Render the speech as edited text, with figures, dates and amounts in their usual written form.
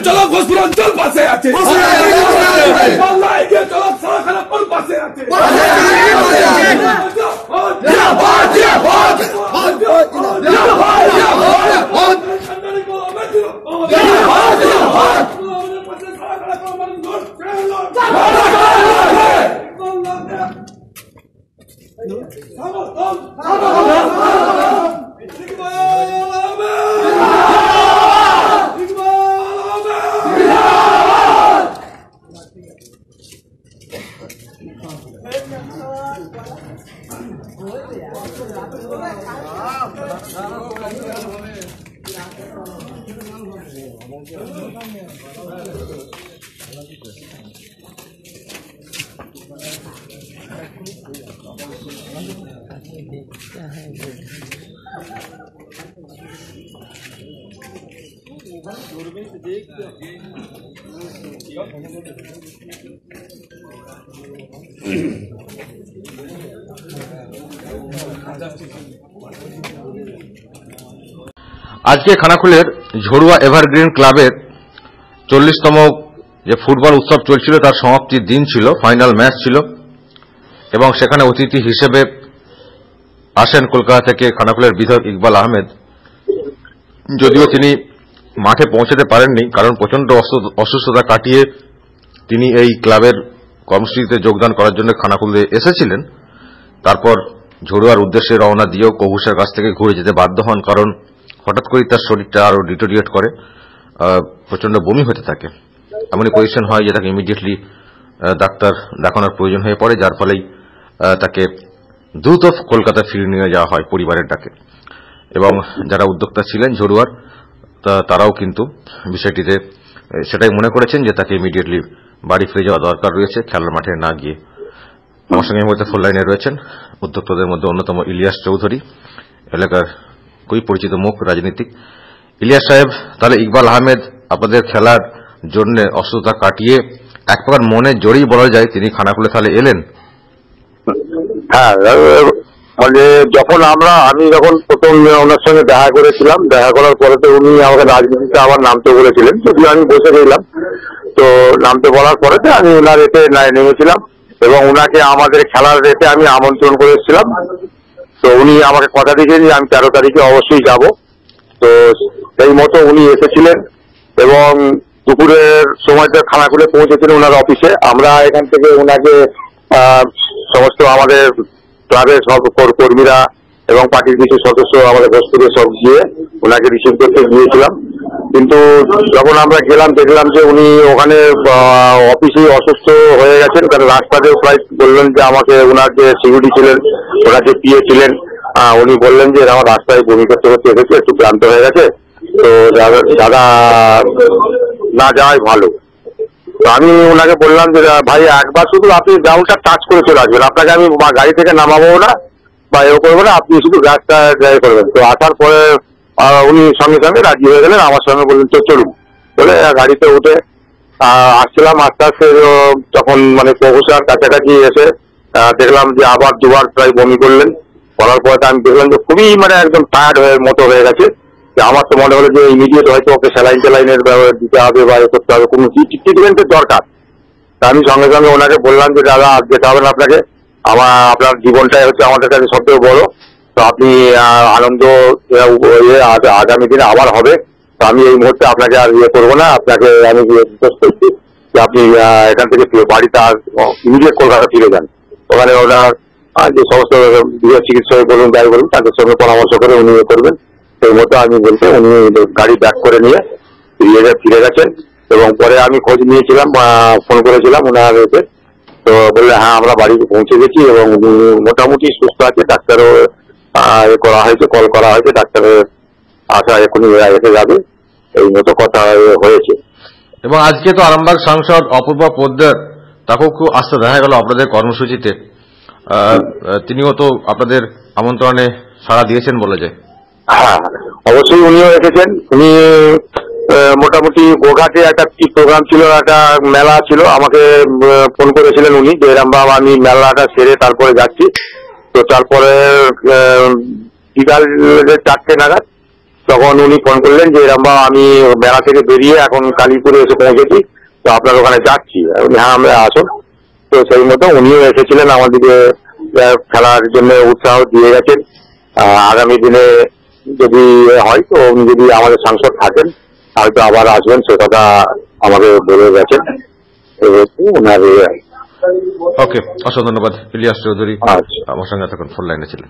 চলো ঘোষপুর অঞ্চল পাশে আছে, চলো সারাখানাপুর পাশে আছে। আজকে খানাকুলের ঝড়ুয়া এভারগ্রিন ক্লাবের 40তম যে ফুটবল উৎসব চলছিল তার সমাপ্তির দিন ছিল, ফাইনাল ম্যাচ ছিল এবং সেখানে অতিথি হিসেবে আসেন কলকাতা থেকে খানাকুলের বিধায়ক ইকবাল আহমেদ। যদিও তিনি মাঠে পৌঁছতে পারেননি, কারণ প্রচন্ড অসুস্থতা কাটিয়ে তিনি এই ক্লাবের কর্মসূচিতে যোগদান করার জন্য খানাকুলে এসেছিলেন। তারপর ঝড়ুয়ার উদ্দেশ্যে রওনা দিয়েও কবুসের কাছ থেকে ঘুরে যেতে বাধ্য হন, কারণ হঠাৎ করে তার শরীরটা আরো ডিটোরিয়েট করে, প্রচন্ড বমি হতে থাকে। এমনই পজিশন হয় যে তাকে ইমিডিয়েটলি ডাক্তার দেখানোর প্রয়োজন হয়ে পড়ে, যার ফলেই তাকে দ্রুত কলকাতা ফিরিয়ে নিয়ে যাওয়া হয় পরিবারের ডাকে। এবং যারা উদ্যোক্তা ছিলেন ঝড়ুয়ার, তারাও কিন্তু বিষয়টিতে সেটাই মনে করেছেন যে তাকে ইমিডিয়েটলি বাড়ি ফিরে যাওয়া দরকার রয়েছে, খেলার মাঠে না গিয়ে। আমার সঙ্গে এই মুহূর্তে ফোন লাইনে রয়েছেন উদ্যোক্তাদের মধ্যে অন্যতম ইলিয়াস চৌধুরী, এলাকার খুবই পরিচিত মুখ, রাজনীতিক। ইলিয়াস সাহেব, তাহলে ইকবাল আহমেদ আপনাদের খেলার জন্য অসুস্থতা কাটিয়ে এক প্রকার মনে জড়িয়ে বলা যায় তিনি খানাকুলে তাহলে এলেন? হ্যাঁ, মানে আমি যখন প্রথম ওনার সঙ্গে দেখা করেছিলাম, দেখা করার পরে তো উনি আমাকে রাজনীতিতে আবার নামতে বলেছিলেন, যদিও আমি বসে রইলাম। তো নামতে বলার পরে আমি ওনার এতে নেমেছিলাম এবং ওনাকে আমাদের খেলার রেটে আমি আমন্ত্রণ করেছিলাম। তো উনি আমাকে কথা দিয়েছেন যে আমি 13 তারিখে অবশ্যই যাব। তো সেই মতো উনি এসেছিলেন এবং দুপুরের সময়তে খানাকুলে পৌঁছেছিলেন ওনার অফিসে। আমরা এখান থেকে ওনাকে সমস্ত আমাদের ক্লাবের সব কর্মীরা এবং পার্টির কিছু সদস্য আমাদের ঘোষপুরে সব গিয়ে ওনাকে রিসিভ করতে গিয়েছিলাম। কিন্তু যখন আমরা গেলাম দেখলাম যে উনি ওখানে অফিসেই অসুস্থ হয়ে গেছেন, কারণ রাস্তাতেও প্রায় বললেন যে আমাকে ওনার যে সিকিউরিটি ছিলেন, ওনার যে পিএ ছিলেন, উনি বললেন যে আমার রাস্তায় বমি করতে করতে এসেছে, একটু ক্লান্ত হয়ে গেছে, তো দাদা না যাওয়াই ভালো। তো আমি ওনাকে বললাম যে ভাই একবার শুধু আপনি গ্রাউন্ডটা টাচ করে চলে আসবেন, আপনাকে আমি গাড়ি থেকে নামাবো না বা এও করবো না, আপনি শুধু গাছটা ড্রাইভ করবেন। তো আসার পরে উনি সঙ্গে সঙ্গে রাজি হয়ে গেলেন, আমার সঙ্গে বললেন তো চলুন বলে গাড়িতে উঠে আসছিলাম। আস্তে আস্তে যখন মানে কবুসার কাছাকাছি এসে দেখলাম যে আবার দুবার প্রায় বমি করলেন। করার পরে আমি দেখলাম যে খুবই মানে একদম টায়ার্ড মতো হয়ে গেছে। আমার তো মনে হলো যে ইমিডিয়েট হয়তো ওকে স্যালাইনের দিতে হবে বা এ করতে হবে, কোনো ট্রিটমেন্টের দরকার। তা আমি সঙ্গে সঙ্গে ওনাকে বললাম যে দাদা আজ যেতে হবে না আপনাকে, আপনার জীবনটাই হচ্ছে আমাদের কাছে সবথেকে বড়। তো আপনি আনন্দ আগামী দিনে আবার হবে। তো আমি এই মুহূর্তে আপনাকে আর করবো না, আপনাকে আমি রিকোয়েস্ট করছি যে আপনি এখান থেকে বাড়িতে ইমিডিয়েট কলকাতা ফিরে যান। ওখানে ওনার যে সমস্ত চিকিৎসক বলুন যাই বলুন তাদের সঙ্গে পরামর্শ করে উনি করবেন। সেই মতো আমি বলতে উনি গাড়ি ব্যাক করে নিয়ে ফিরে গেছেন। এবং পরে আমি খোঁজ নিয়েছিলাম, ফোন করেছিলাম ওনার এতে, তো বললে হ্যাঁ আমরা বাড়িতে পৌঁছে গেছি এবং উনি মোটামুটি সুস্থ আছে। ডাক্তারও করা হয়েছে, কল করা হয়েছে, ডাক্তারের আশা এখনই এসে যাবে, এই মতো কথা হয়েছে। এবং আজকে তো আরামবাগ সাংসদ অপূর্ব পোদ্দার, তাকেও খুব আস্থা দেখা গেল আপনাদের কর্মসূচিতে, তিনিও তো আপনাদের আমন্ত্রণে সাড়া দিয়েছেন বলে যায়। হ্যাঁ অবশ্যই উনিও এসেছেন। উনি মোটামুটি গোঘাটে একটা কি প্রোগ্রাম ছিল, একটা মেলা ছিল, আমাকে ফোন করেছিলেন উনি যে এরম বাবা আমি মেলাটা সেরে তারপরে যাচ্ছি। তো তারপরে বিকাল 4টে নাগাদ তখন উনি ফোন করলেন যে এরকম আমি মেলা থেকে বেরিয়ে এখন কালীপুরে এসে পৌঁছেছি, তো আপনার ওখানে যাচ্ছি। হ্যাঁ আমরা আসুন। তো সেই মতো উনিও এসেছিলেন, আমাদেরকে খেলার জন্য উৎসাহ দিয়ে গেছেন। আগামী দিনে যদি হয় তো উনি যদি আমাদের সাংসদ থাকেন হয়তো আবার আসবেন, সে কথা আমাকে বলে গেছেন। ওনার ওকে, অসংখ্য ধন্যবাদ। ইলিয়াস চৌধুরী আচ্ছা। আমার সঙ্গে এতক্ষণ ফোন লাইনে ছিলেন।